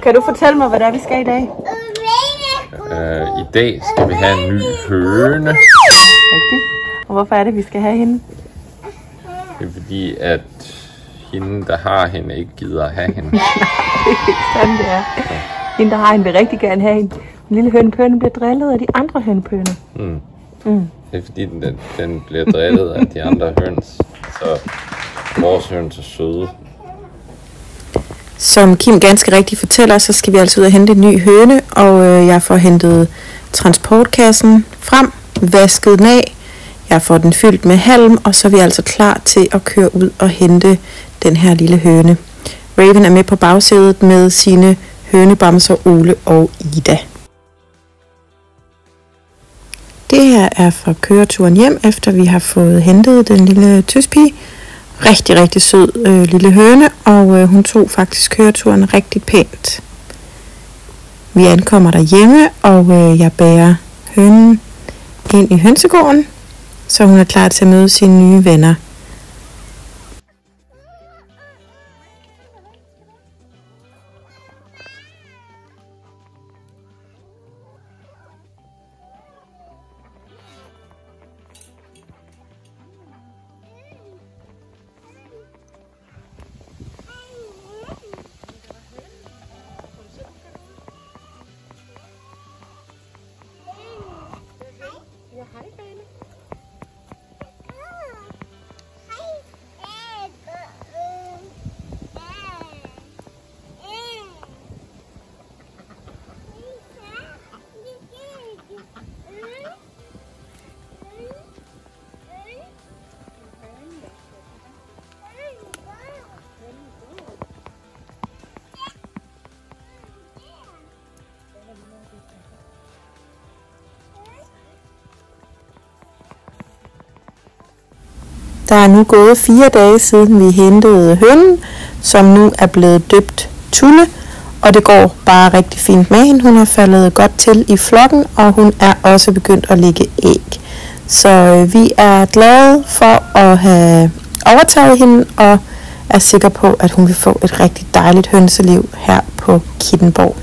Kan du fortælle mig, hvad det er, vi skal i dag? I dag skal vi have en ny høne. Rigtigt. Og hvorfor er det, vi skal have hende? Det er fordi, at hende, der har hende, ikke gider at have hende. Sådan det er. Hende, der har hende, vil rigtig gerne have hende. Den lille hønepøne bliver drillet af de andre hønepøner. Det er fordi, den bliver drillet af de andre høns. Så vores høns er søde. Som Kim ganske rigtigt fortæller, så skal vi altså ud og hente en ny høne, og jeg får hentet transportkassen frem, vasket den af, jeg får den fyldt med halm, og så er vi altså klar til at køre ud og hente den her lille høne. Raven er med på bagsædet med sine hønebamser Ole og Ida. Det her er fra køreturen hjem, efter vi har fået hentet den lille tøspige. Rigtig, rigtig sød lille høne, og hun tog faktisk køreturen rigtig pænt. Vi ankommer derhjemme, og jeg bærer hønen ind i hønsegården, så hun er klar til at møde sine nye venner. Der er nu gået 4 dage siden vi hentede hønen, som nu er blevet døbt Tulle, og det går bare rigtig fint med hende. Hun er faldet godt til i flokken, og hun er også begyndt at lægge æg. Så vi er glade for at have overtaget hende, og er sikre på, at hun vil få et rigtig dejligt hønseliv her på Kittenborg.